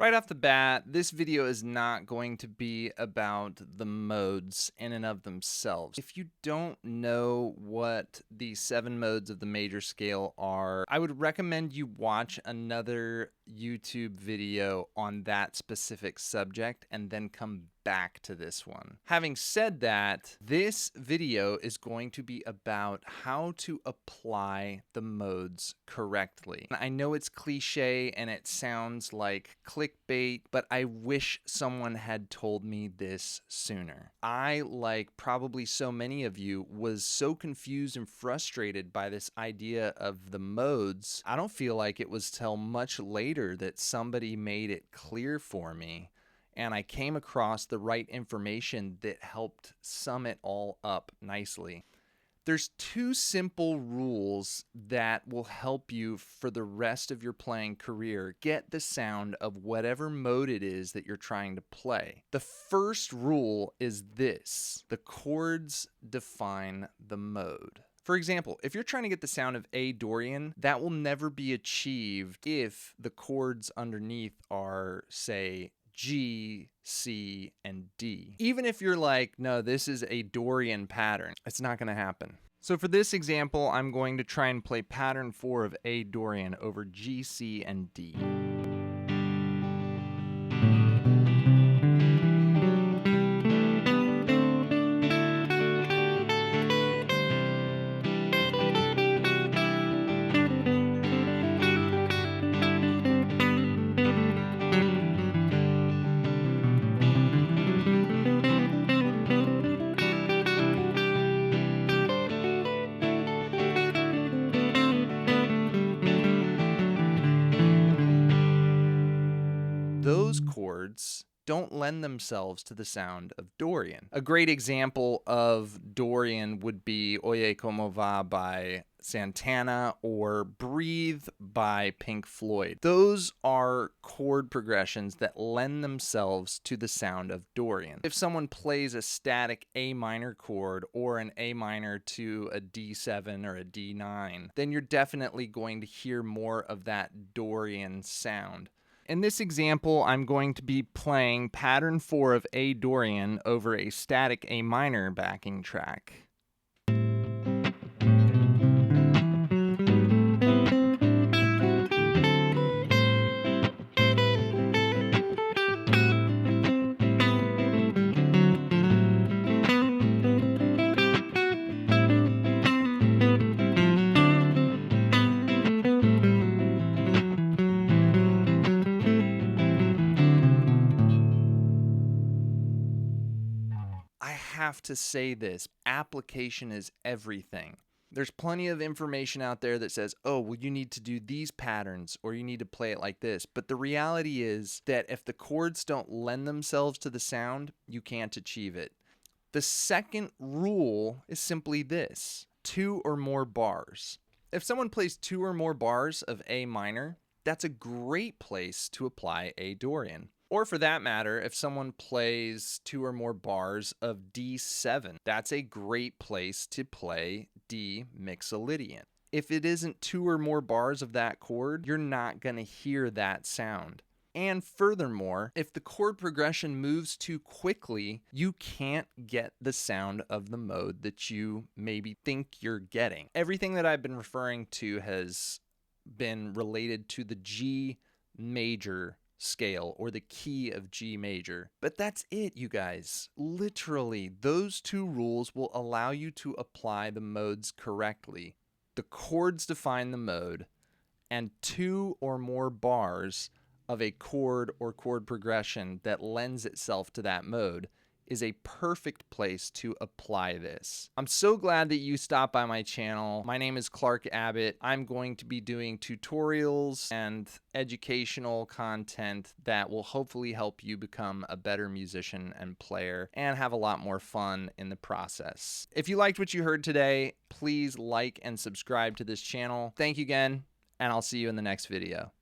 Right off the bat, this video is not going to be about the modes in and of themselves. If you don't know what the 7 modes of the major scale are, I would recommend you watch another YouTube video on that specific subject and then come back to this one. Having said that, this video is going to be about how to apply the modes correctly. I know it's cliche and it sounds like clickbait, but I wish someone had told me this sooner. I, like probably so many of you, was so confused and frustrated by this idea of the modes. I don't feel like it was till much later that somebody made it clear for me, and I came across the right information that helped sum it all up nicely. There's 2 simple rules that will help you for the rest of your playing career get the sound of whatever mode it is that you're trying to play. The first rule is this: the chords define the mode. For example, if you're trying to get the sound of A Dorian, that will never be achieved if the chords underneath are, say, G, C, and D. Even if you're like, no, this is a Dorian pattern, it's not going to happen. So for this example, I'm going to try and play pattern 4 of A Dorian over G, C, and D. Those chords don't lend themselves to the sound of Dorian. A great example of Dorian would be Oye Como Va by Santana or Breathe by Pink Floyd. Those are chord progressions that lend themselves to the sound of Dorian. If someone plays a static A minor chord or an A minor to a D7 or a D9, then you're definitely going to hear more of that Dorian sound. In this example, I'm going to be playing pattern 4 of A Dorian over a static A minor backing track. I have to say this: application is everything. There's plenty of information out there that says, oh, well, you need to do these patterns or you need to play it like this. But the reality is that if the chords don't lend themselves to the sound, you can't achieve it. The second rule is simply this: 2 or more bars. If someone plays 2 or more bars of A minor, that's a great place to apply A Dorian. Or for that matter, if someone plays 2 or more bars of D7, that's a great place to play D Mixolydian. If it isn't 2 or more bars of that chord, you're not going to hear that sound. And furthermore, if the chord progression moves too quickly, you can't get the sound of the mode that you maybe think you're getting. Everything that I've been referring to has been related to the G major scale or the key of G major. But that's it, you guys. Literally, those 2 rules will allow you to apply the modes correctly. The chords define the mode, and 2 or more bars of a chord or chord progression that lends itself to that mode is a perfect place to apply this. I'm so glad that you stopped by my channel. My name is Clark Abbott. I'm going to be doing tutorials and educational content that will hopefully help you become a better musician and player and have a lot more fun in the process. If you liked what you heard today, please like and subscribe to this channel. Thank you again, and I'll see you in the next video.